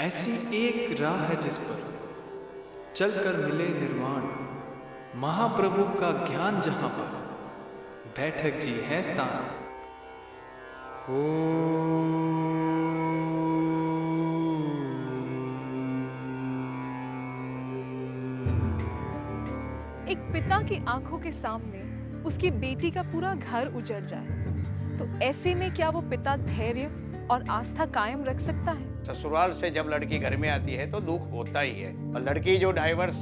ऐसी एक राह है जिस पर चलकर मिले निर्वाण, महाप्रभु का ज्ञान जहां पर बैठक जी है स्थान। एक पिता की आंखों के सामने उसकी बेटी का पूरा घर उजड़ जाए तो ऐसे में क्या वो पिता धैर्य और आस्था कायम रख सकता है? ससुराल से जब लड़की घर में आती है तो दुख होता ही है, और लड़की जो डाइवर्स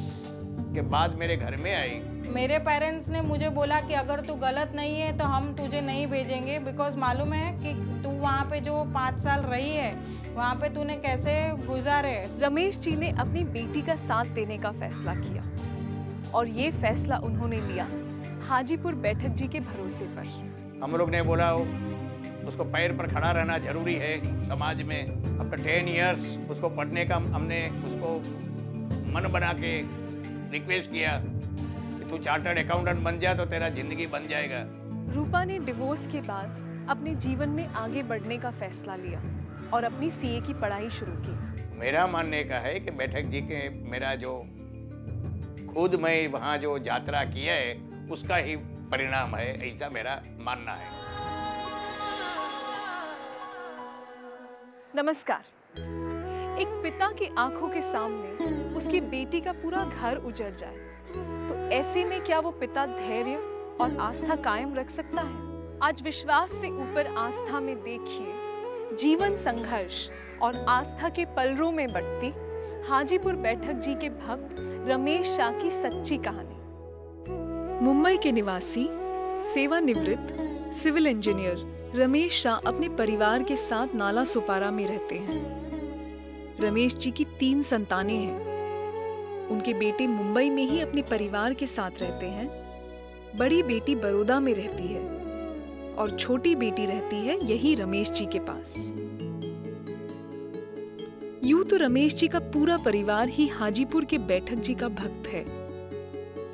के बाद मेरे घर में आई, मेरे पेरेंट्स ने मुझे बोला कि अगर तू गलत नहीं है तो हम तुझे नहीं भेजेंगे, बिकॉज मालूम है कि तू वहाँ पे जो 5 साल रही है वहाँ पे तूने कैसे गुजारे। रमेश जी ने अपनी बेटी का साथ देने का फैसला किया और ये फैसला उन्होंने लिया हाजीपुर बैठक जी के भरोसे पर। हम लोग ने बोला उसको पैर पर खड़ा रहना जरूरी है समाज में। आफ्टर 10 इयर्स उसको पढ़ने का हमने उसको मन बना के रिक्वेस्ट किया कि तू चार्टर्ड अकाउंटेंट बन जा तो तेरा जिंदगी बन जाएगा। रूपा ने डिवोर्स के बाद अपने जीवन में आगे बढ़ने का फैसला लिया और अपनी सीए की पढ़ाई शुरू की। मेरा मानने का है कि बैठक जी के मेरा जो खुद मैं वहाँ जो यात्रा किया है उसका ही परिणाम है, ऐसा मेरा मानना है। नमस्कार। एक पिता की आंखों के सामने उसकी बेटी का पूरा घर उजड़ जाए तो ऐसे में क्या वो पिता धैर्य और आस्था कायम रख सकता है? आज विश्वास से ऊपर आस्था में देखिए जीवन संघर्ष और आस्था के पलरों में बढ़ती हाजीपुर बैठक जी के भक्त रमेश शाह की सच्ची कहानी। मुंबई के निवासी सेवानिवृत्त सिविल इंजीनियर रमेश शाह अपने परिवार के साथ नाला सुपारा में रहते हैं। रमेश जी की 3 संतानें हैं। उनके बेटे मुंबई में ही अपने परिवार के साथ रहते हैं। बड़ी बेटी बड़ौदा में रहती है और छोटी बेटी रहती है यही रमेश जी के पास। यूं तो रमेश जी का पूरा परिवार ही हाजीपुर के बैठक जी का भक्त है,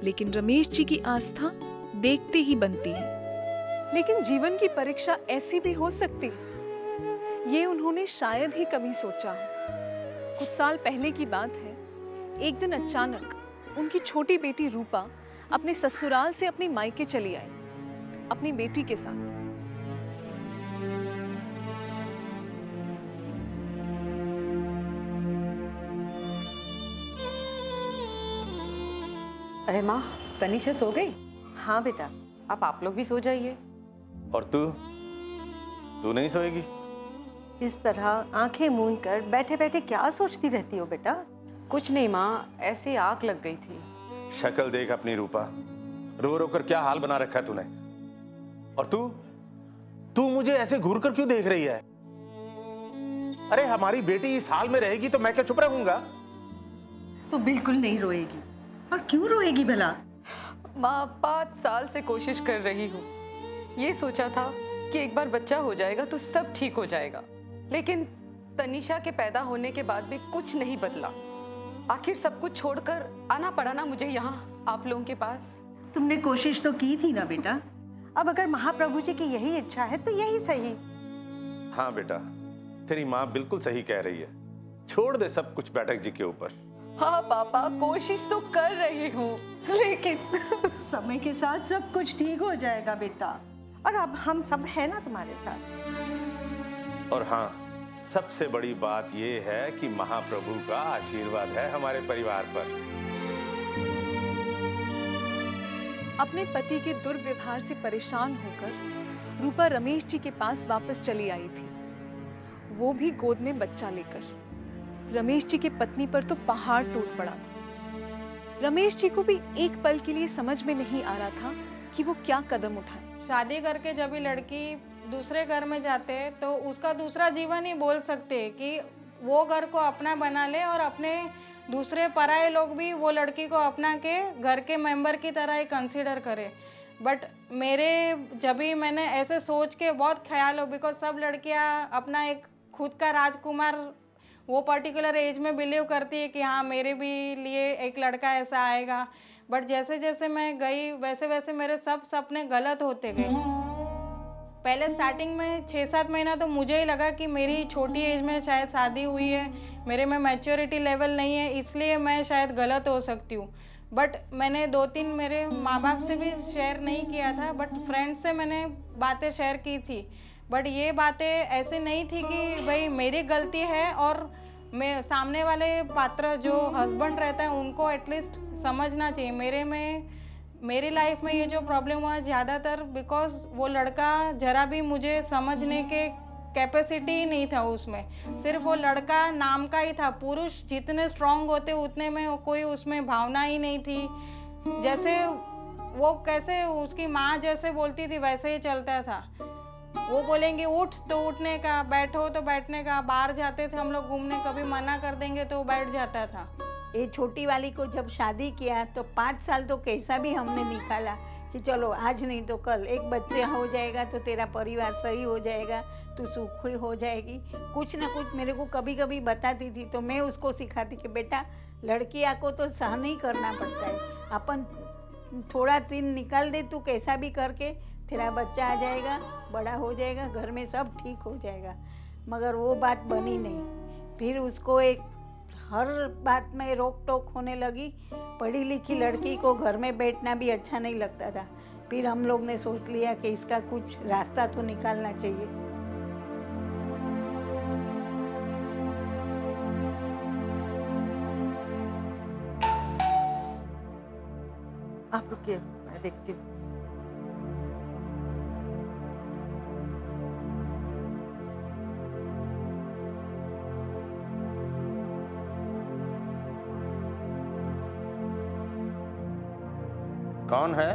लेकिन रमेश जी की आस्था देखते ही बनती है। लेकिन जीवन की परीक्षा ऐसी भी हो सकती है, ये उन्होंने शायद ही कभी सोचा हो। कुछ साल पहले की बात है, एक दिन अचानक उनकी छोटी बेटी रूपा अपने ससुराल से अपनी मायके चली आई अपनी बेटी के साथ। अरे माँ, तनीषा सो गई? हाँ बेटा। अब आप लोग भी सो जाइए। और तू नहीं सोएगी? इस तरह आंखें मूंद कर बैठे बैठे क्या सोचती रहती हो बेटा? कुछ नहीं माँ, ऐसे आग लग गई थी। शक्ल देख अपनी रूपा, रो रो कर क्या हाल बना रखा है तूने। और तू मुझे ऐसे घूर कर क्यों देख रही है? अरे हमारी बेटी इस हाल में रहेगी तो मैं क्या चुप रहूंगा? तू बिल्कुल नहीं रोएगी। और क्यों रोएगी भला? माँ, 5 साल से कोशिश कर रही हूँ। ये सोचा था कि एक बार बच्चा हो जाएगा तो सब ठीक हो जाएगा, लेकिन तनीषा के पैदा होने के बाद भी कुछ नहीं बदला। आखिर सब कुछ छोड़कर आना पड़ा ना मुझे यहाँ आप लोगों के पास। तुमने कोशिश तो की थी ना बेटा। अब अगर महाप्रभु जी की यही इच्छा है तो यही सही। हाँ बेटा, तेरी माँ बिल्कुल सही कह रही है। छोड़ दे सब कुछ बैठक जी के ऊपर। हाँ पापा, कोशिश तो कर रही हूँ, लेकिन समय के साथ सब कुछ ठीक हो जाएगा बेटा। और अब हम सब है ना तुम्हारे साथ। और हाँ, सबसे बड़ी बात यह है कि महाप्रभु का आशीर्वाद है हमारे परिवार पर। अपने पति के दुर्व्यवहार से परेशान होकर रूपा रमेश जी के पास वापस चली आई थी, वो भी गोद में बच्चा लेकर। रमेश जी की पत्नी पर तो पहाड़ टूट पड़ा था। रमेश जी को भी एक पल के लिए समझ में नहीं आ रहा था कि वो क्या कदम उठाए। शादी करके जब भी लड़की दूसरे घर में जाते हैं तो उसका दूसरा जीवन ही बोल सकते हैं कि वो घर को अपना बना ले और अपने दूसरे पराये लोग भी वो लड़की को अपना के घर के मेंबर की तरह ही कंसीडर करे। बट मेरे जब भी मैंने ऐसे सोच के बहुत ख्याल हो, बिकॉज सब लड़कियां अपना एक खुद का राजकुमार वो पर्टिकुलर एज में बिलीव करती है कि हाँ मेरे भी लिए एक लड़का ऐसा आएगा। बट जैसे जैसे मैं गई वैसे वैसे मेरे सब सपने गलत होते गए। पहले स्टार्टिंग में 6-7 महीना तो मुझे ही लगा कि मेरी छोटी एज में शायद शादी हुई है, मेरे में मैच्योरिटी लेवल नहीं है, इसलिए मैं शायद गलत हो सकती हूँ। बट मैंने 2-3 मेरे माँ बाप से भी शेयर नहीं किया था, बट फ्रेंड्स से मैंने बातें शेयर की थी। बट ये बातें ऐसे नहीं थी कि भाई मेरी गलती है, और मैं सामने वाले पात्र जो हस्बैंड रहता है उनको एटलीस्ट समझना चाहिए। मेरी लाइफ में ये जो प्रॉब्लम हुआ ज़्यादातर बिकॉज वो लड़का जरा भी मुझे समझने के कैपेसिटी ही नहीं था उसमें। सिर्फ वो लड़का नाम का ही था। पुरुष जितने स्ट्रांग होते उतने में कोई उसमें भावना ही नहीं थी। जैसे वो कैसे उसकी माँ जैसे बोलती थी वैसे ही चलता था। वो बोलेंगे उठ तो उठने का, बैठो तो बैठने का। बाहर जाते थे हम लोग घूमने, कभी मना कर देंगे तो वो बैठ जाता था। ये छोटी वाली को जब शादी किया तो 5 साल तो कैसा भी हमने निकाला कि चलो आज नहीं तो कल एक बच्चे हो जाएगा तो तेरा परिवार सही हो जाएगा, तू सुखी हो जाएगी। कुछ ना कुछ मेरे को कभी कभी बताती थी तो मैं उसको सिखाती कि बेटा लड़कियाँ को तो सहन ही करना पड़ता है, अपन थोड़ा दिन निकाल दे, तू कैसा भी करके तेरा बच्चा आ जाएगा, बड़ा हो जाएगा, घर में सब ठीक हो जाएगा। मगर वो बात बनी नहीं। फिर उसको एक हर बात में रोक टोक होने लगी। पढ़ी लिखी लड़की को घर में बैठना भी अच्छा नहीं लगता था। फिर हम लोग ने सोच लिया कि इसका कुछ रास्ता तो निकालना चाहिए। आप रुकिए, मैं देखती हूँ। कौन है?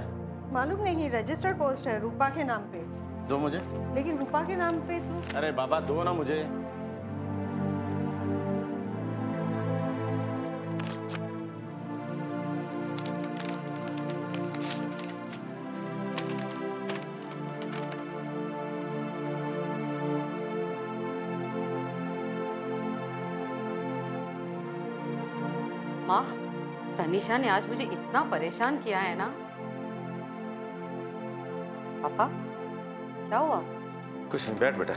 मालूम नहीं, रजिस्टर्ड पोस्ट है रूपा के नाम पे। दो मुझे। लेकिन रूपा के नाम पे तो। अरे बाबा दो ना मुझे। माँ, तनिषा ने आज मुझे इतना परेशान किया है ना। पापा क्या हुआ? कुछ नहीं, बैठ बेटा।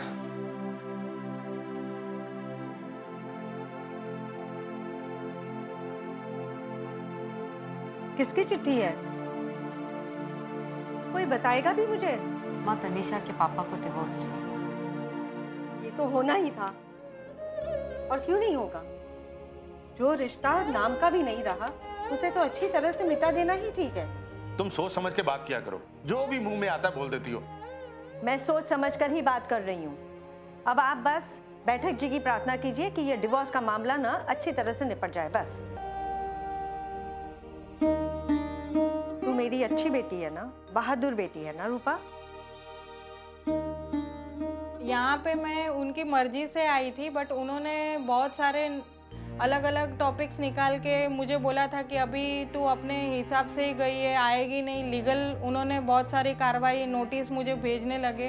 किसकी चिट्ठी है? कोई बताएगा भी मुझे? माँ, तनिषा के पापा को डिवोर्स चाहिए। ये तो होना ही था, और क्यों नहीं होगा? जो रिश्ता नाम का भी नहीं रहा उसे तो अच्छी तरह से मिटा देना ही ठीक है। तुम सोच समझ के बात किया करो, जो भी मुंह में आता है बोल देती हो। मैं सोच समझ कर ही बात कर रही हूँ। अब आप बस बैठक जी की प्रार्थना कीजिए कि ये डिवोर्स का मामला ना अच्छी तरह से निपट जाए। बस तू मेरी अच्छी बेटी है ना, बहादुर बेटी है ना रूपा। यहाँ पे मैं उनकी मर्जी से आई थी, बट उन्होंने बहुत सारे अलग अलग टॉपिक्स निकाल के मुझे बोला था कि अभी तू अपने हिसाब से ही गई है, आएगी नहीं। लीगल उन्होंने बहुत सारी कार्रवाई नोटिस मुझे भेजने लगे।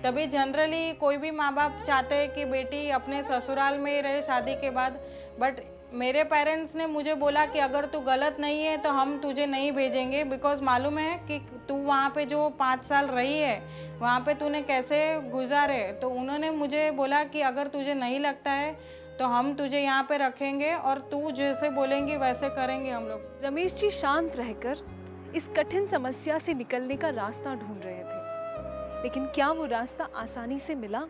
तभी जनरली कोई भी माँ बाप चाहते हैं कि बेटी अपने ससुराल में ही रहे शादी के बाद। बट मेरे पेरेंट्स ने मुझे बोला कि अगर तू गलत नहीं है तो हम तुझे नहीं भेजेंगे, बिकॉज मालूम है कि तू वहाँ पे जो 5 साल रही है वहाँ पे तूने कैसे गुजारे। तो उन्होंने मुझे बोला कि अगर तुझे नहीं लगता है तो हम तुझे यहाँ पे रखेंगे और तू जैसे बोलेंगी वैसे करेंगे हम लोग। रमेश जी शांत रहकर इस कठिन समस्या से निकलने का रास्ता ढूंढ रहे थे, लेकिन क्या वो रास्ता आसानी से मिला?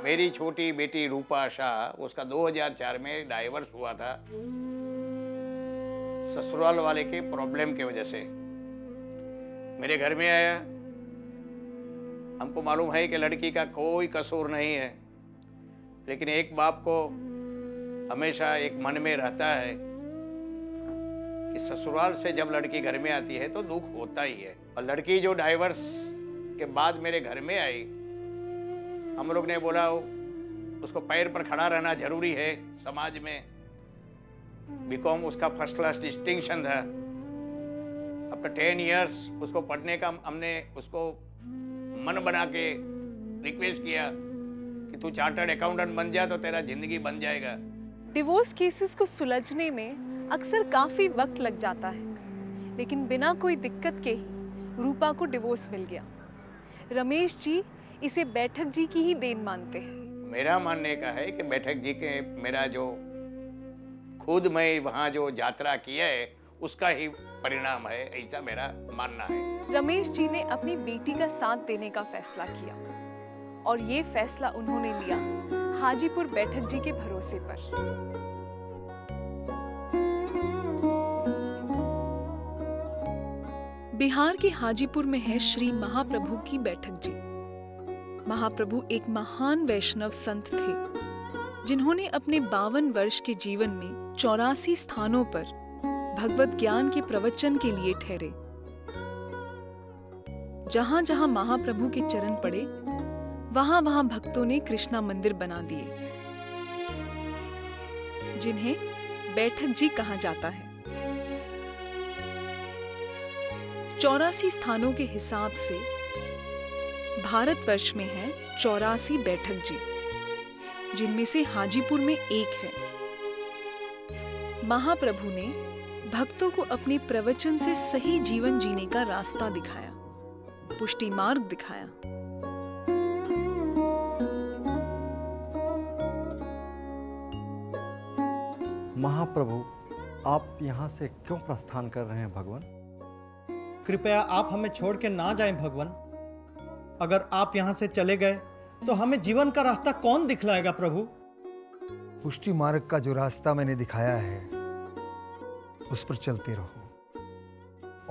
मेरी छोटी बेटी रूपा शाह, उसका 2004 में डाइवर्स हुआ था ससुराल वाले के प्रॉब्लम की वजह से। मेरे घर में आया। हमको मालूम है कि लड़की का कोई कसूर नहीं है, लेकिन एक बाप को हमेशा एक मन में रहता है कि ससुराल से जब लड़की घर में आती है तो दुख होता ही है। और लड़की जो डाइवर्स के बाद मेरे घर में आई, हम लोग ने बोला उसको पैर पर खड़ा रहना जरूरी है समाज में। बीकॉम उसका फर्स्ट क्लास डिस्टिंक्शन था। आफ्टर 10 इयर्स उसको पढ़ने का हमने उसको मन बना के रिक्वेस्ट किया कि तू चार्टर्ड अकाउंटेंट बन जा तो तेरा जिंदगी बन जाएगा। डिवोर्स केसेस को सुलझने में अक्सर काफी वक्त लग जाता है, लेकिन बिना कोई दिक्कत के ही रूपा को डिवोर्स मिल गया। रमेश जी इसे बैठक जी की ही देन मानते हैं। मेरा मानने का है कि बैठक जी के मेरा जो खुद मैं वहाँ जो यात्रा किया है उसका ही परिणाम है, ऐसा मेरा मानना है। रमेश जी ने अपनी बेटी का साथ देने का फैसला किया और ये फैसला उन्होंने लिया हाजीपुर बैठक जी के भरोसे पर। बिहार के हाजीपुर में है श्री महाप्रभु की बैठक जी। महाप्रभु एक महान वैष्णव संत थे जिन्होंने अपने 52 वर्ष के जीवन में 84 स्थानों पर भगवत ज्ञान के प्रवचन के लिए ठहरे। जहां जहां महाप्रभु के चरण पड़े वहां वहां भक्तों ने कृष्णा मंदिर बना दिए, जिन्हें बैठक जी कहा जाता है। 84 स्थानों के हिसाब से भारतवर्ष में है 84 बैठक जी, जिनमें से हाजीपुर में एक है। महाप्रभु ने भक्तों को अपने प्रवचन से सही जीवन जीने का रास्ता दिखाया, पुष्टि मार्ग दिखाया। महाप्रभु, आप यहाँ से क्यों प्रस्थान कर रहे हैं भगवान? कृपया आप हमें छोड़ के ना जाएं भगवान। अगर आप यहाँ से चले गए तो हमें जीवन का रास्ता कौन दिखलाएगा प्रभु? पुष्टि मार्ग का जो रास्ता मैंने दिखाया है उस पर चलते रहो।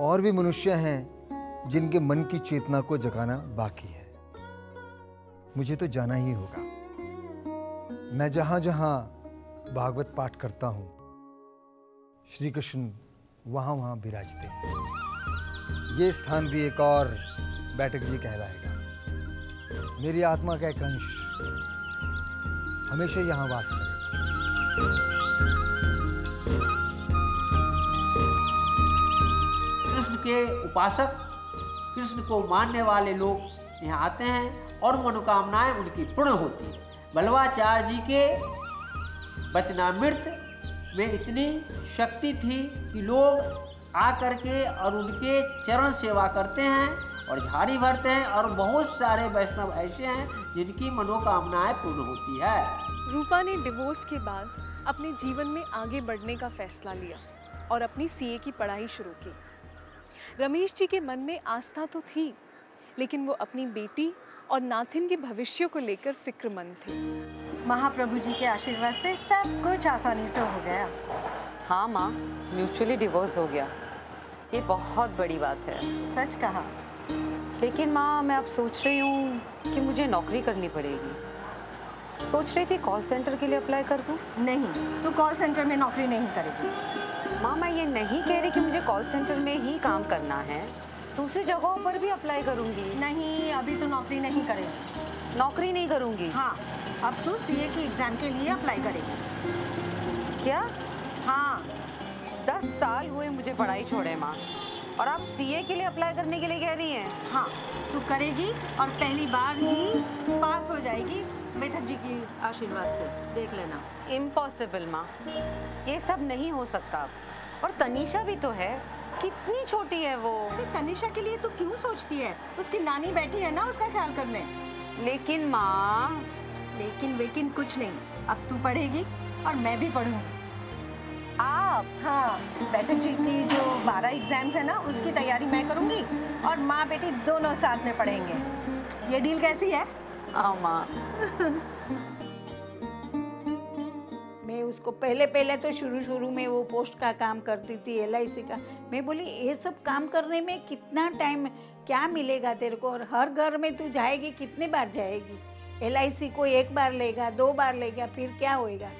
और भी मनुष्य हैं जिनके मन की चेतना को जगाना बाकी है। मुझे तो जाना ही होगा। मैं जहां जहां भागवत पाठ करता हूं, श्री कृष्ण वहां वहां विराजते हैं। ये स्थान भी एक और बैठक जी कहलाएगा। मेरी आत्मा का एक अंश हमेशा यहाँ वास करेगा। कृष्ण के उपासक, कृष्ण को मानने वाले लोग यहाँ आते हैं और मनोकामनाएं उनकी पूर्ण होती हैं। बल्लवाचार्य जी के वचनामृत में इतनी शक्ति थी कि लोग आकर के और उनके चरण सेवा करते हैं और झाड़ी भरते हैं, और बहुत सारे वैष्णव ऐसे हैं जिनकी मनोकामनाएं पूर्ण होती है। रूपा ने डिवोर्स के बाद अपने जीवन में आगे बढ़ने का फैसला लिया और अपनी सीए की पढ़ाई शुरू की। रमेश जी के मन में आस्था तो थी, लेकिन वो अपनी बेटी और नाथिन के भविष्य को लेकर फिक्रमंद थे। महाप्रभु जी के आशीर्वाद से सब कुछ आसानी से हो गया। हाँ माँ, म्यूचुअली डिवोर्स हो गया। ये बहुत बड़ी बात है। सच कहा। लेकिन माँ, मैं अब सोच रही हूँ कि मुझे नौकरी करनी पड़ेगी। सोच रही थी कॉल सेंटर के लिए अप्लाई कर दूँ। नहीं, तू कॉल सेंटर में नौकरी नहीं करेगी। माँ, मैं ये नहीं कह रही कि मुझे कॉल सेंटर में ही काम करना है। दूसरी जगहों पर भी अप्लाई करूँगी। नहीं, अभी तो नौकरी नहीं करेगी। नौकरी नहीं करूँगी? हाँ, अब तू सीए की एग्जाम के लिए अप्लाई करेगी। क्या? हाँ। 10 साल हुए मुझे पढ़ाई छोड़े माँ, और आप सीए के लिए अप्लाई करने के लिए कह रही हैं? हाँ, तू करेगी और पहली बार ही पास हो जाएगी बैठक जी की आशीर्वाद से, देख लेना। इम्पॉसिबल माँ, ये सब नहीं हो सकता। और तनीषा भी तो है, कितनी छोटी है वो। तनीषा के लिए तू क्यों सोचती है? उसकी नानी बैठी है ना उसका ख्याल करने। लेकिन माँ। लेकिन कुछ नहीं। अब तू पढ़ेगी और मैं भी पढ़ूंगी। आप? हाँ, बैठक जी की जो 12 एग्जाम्स है ना, उसकी तैयारी मैं करूंगी और माँ बेटी दोनों साथ में पढ़ेंगे। ये डील कैसी है? हाँ माँ। मैं उसको पहले तो शुरू में वो पोस्ट का काम करती थी, LIC का। मैं बोली ये सब काम करने में कितना टाइम, क्या मिलेगा तेरे को? और हर घर में तू जाएगी, कितने बार जाएगी? LIC को 1 बार लेगा, 2 बार लेगा, फिर क्या होएगा?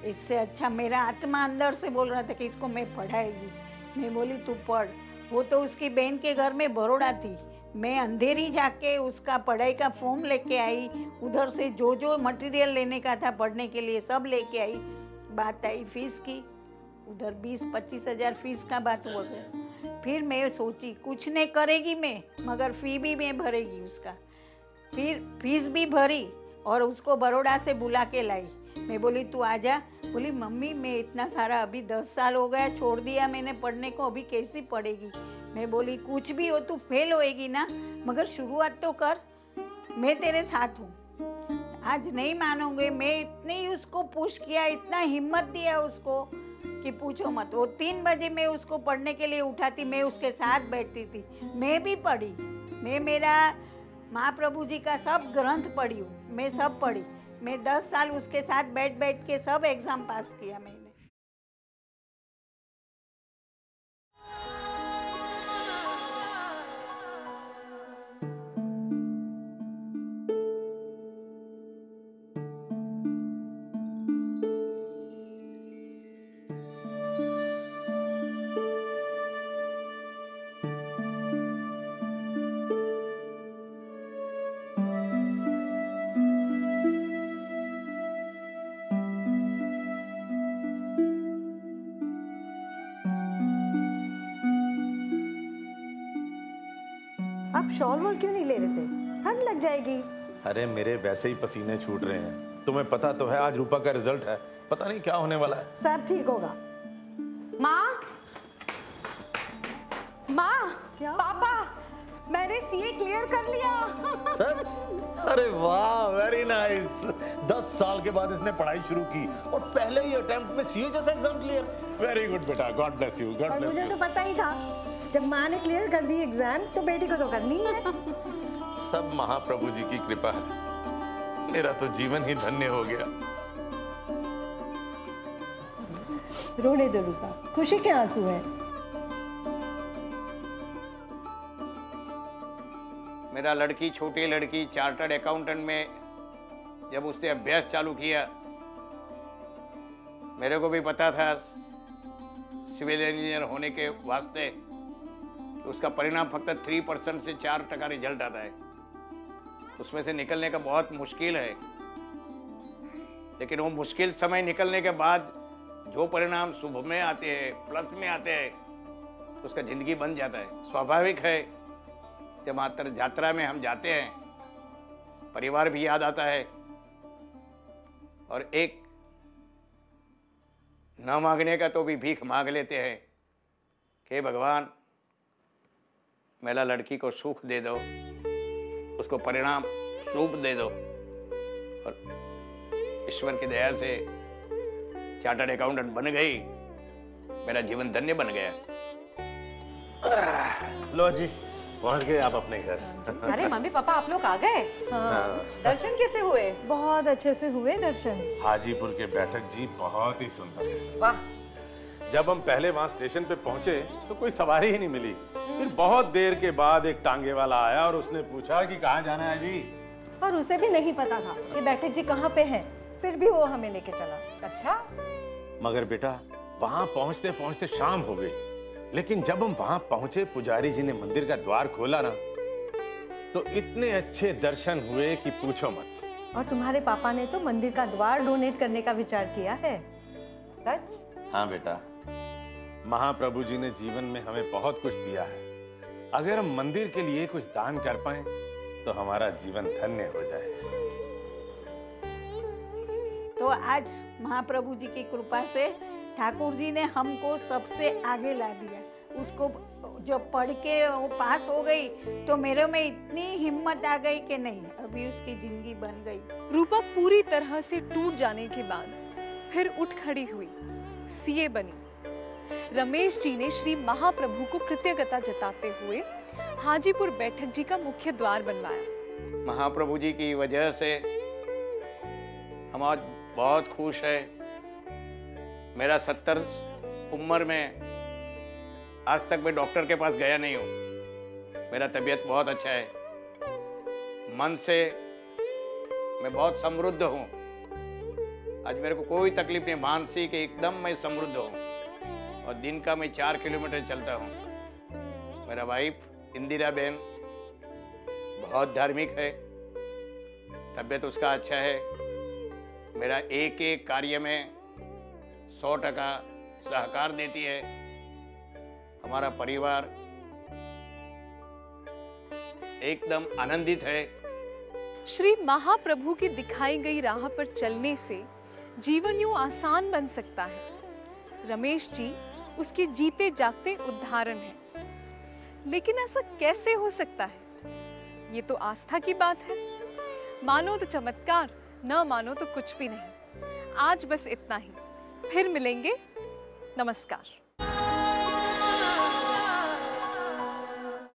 इससे अच्छा मेरा आत्मा अंदर से बोल रहा था कि इसको मैं पढ़ाएगी। मैं बोली तू पढ़। वो तो उसकी बहन के घर में बड़ौदा थी। मैं अंधेरी जाके उसका पढ़ाई का फॉर्म लेके आई, उधर से जो मटेरियल लेने का था पढ़ने के लिए सब लेके आई। बात आई फीस की, उधर 20-25 हज़ार फीस का बात हुआ। फिर मैं सोची कुछ नहीं करेगी मैं, मगर फी भी मैं भरेगी उसका। फिर फीस भी भरी और उसको बड़ौदा से बुला के लाई। मैं बोली तू आजा, बोली मम्मी मैं इतना सारा अभी 10 साल हो गया छोड़ दिया मैंने पढ़ने को, अभी कैसी पढ़ेगी। मैं बोली कुछ भी हो तू फेल होएगी ना, मगर शुरुआत तो कर, मैं तेरे साथ हूँ। आज नहीं मानोगे, मैं इतने ही उसको पुश किया, इतना हिम्मत दिया उसको कि पूछो मत। वो 3 बजे मैं उसको पढ़ने के लिए उठाती, मैं उसके साथ बैठती थी, मैं भी पढ़ी। मैं मेरा महाप्रभु जी का सब ग्रंथ पढ़ी हूँ, मैं सब पढ़ी। मैं 10 साल उसके साथ बैठ बैठ के सब एग्जाम पास किया मैंने। आप शॉल वॉल क्यों नहीं ले रहे थे? ठंड लग जाएगी। अरे मेरे वैसे ही पसीने छूट रहे हैं, तुम्हें पता तो है आज रूपा का रिजल्ट है, पता नहीं क्या होने वाला है। सब ठीक होगा। माँ, क्या? पापा, मैंने सीए क्लियर कर लिया। सच? अरे वाह, वेरी नाइस। 10 साल के बाद इसने पढ़ाई शुरू की और पहले ही अटेम्प्ट में सीए जैसा एग्जाम क्लियर। वेरी गुड बेटा, God bless you, God bless मुझे यू। तो पता ही था, जब माँ ने क्लियर कर दी एग्जाम तो बेटी को तो करनी है। सब महाप्रभु जी की कृपा है, मेरा तो जीवन ही धन्य हो गया। रोने दो रूपा, खुशी के आंसू हैं। मेरा लड़की, छोटी लड़की चार्टर्ड अकाउंटेंट में जब उसने अभ्यास चालू किया, मेरे को भी पता था सिविल इंजीनियर होने के वास्ते उसका परिणाम फक्त 3% से 4% रिजल्ट आता है, उसमें से निकलने का बहुत मुश्किल है। लेकिन वो मुश्किल समय निकलने के बाद जो परिणाम शुभ में आते हैं, प्लस में आते हैं, उसका जिंदगी बन जाता है। स्वाभाविक है, जब मात्र यात्रा में हम जाते हैं परिवार भी याद आता है, और एक न मांगने का तो भी भीख मांग लेते हैं कि भगवान मेरा लड़की को सुख दे दो, उसको परिणाम शुभ दे दो। और ईश्वर की दया से चार्टर्ड अकाउंटेंट बन गई, मेरा जीवन धन्य बन गया। लो जी, पहुंच गए आप अपने घर। अरे मम्मी पापा, आप लोग आ गए? हाँ। दर्शन कैसे हुए? बहुत अच्छे से हुए दर्शन। हाजीपुर के बैठक जी बहुत ही सुंदर है। वाह। जब हम पहले वहां स्टेशन पे पहुंचे तो कोई सवारी ही नहीं मिली। फिर बहुत देर के बाद एक टांगे वाला आया और उसने पूछा कि कहाँ जाना है जी। और उसे भी नहीं पता था कि बैठक जी कहाँ पे हैं, फिर भी वो हमें लेके चला। अच्छा। मगर बेटा, वहां पहुंचते पहुंचते शाम हो गई, लेकिन जब हम वहां पहुंचे पुजारी जी ने मंदिर का द्वार खोला ना, तो इतने अच्छे दर्शन हुए कि पूछो मत। और तुम्हारे पापा ने तो मंदिर का द्वार डोनेट करने का विचार किया है। सच? हाँ बेटा, महाप्रभु जी ने जीवन में हमें बहुत कुछ दिया है। अगर हम मंदिर के लिए कुछ दान कर पाए तो हमारा जीवन धन्य हो जाए। तो आज महाप्रभु जी की कृपा से ठाकुर जी ने हमको सबसे आगे ला दिया। उसको जब पढ़ के वो पास हो गई तो मेरे में इतनी हिम्मत आ गई कि नहीं, अभी उसकी जिंदगी बन गई। रूपा पूरी तरह से टूट जाने के बाद फिर उठ खड़ी हुई, सीए बनी। रमेश जी ने श्री महाप्रभु को कृतज्ञता जताते हुए हाजीपुर बैठक जी का मुख्य द्वार बनवाया। महाप्रभु जी की वजह से हम आज बहुत खुश है। मेरा 70 उम्र में आज तक मैं डॉक्टर के पास गया नहीं हूँ। मेरा तबीयत बहुत अच्छा है, मन से मैं बहुत समृद्ध हूँ। आज मेरे को कोई तकलीफ नहीं, मानसिक एकदम मैं समृद्ध हूँ। और दिन का मैं 4 किलोमीटर चलता हूँ। मेरा वाइफ इंदिरा बहन बहुत धार्मिक है, तबीयत उसका अच्छा है। मेरा एक एक कार्य में 100% सहकार देती है। हमारा परिवार एकदम आनंदित है। श्री महाप्रभु की दिखाई गई राह पर चलने से जीवन यूं आसान बन सकता है। रमेश जी उसके जीते जागते उदाहरण हैं। लेकिन ऐसा कैसे हो सकता है? ये तो आस्था की बात है। मानो तो चमत्कार, न मानो तो कुछ भी नहीं। आज बस इतना ही, फिर मिलेंगे। नमस्कार।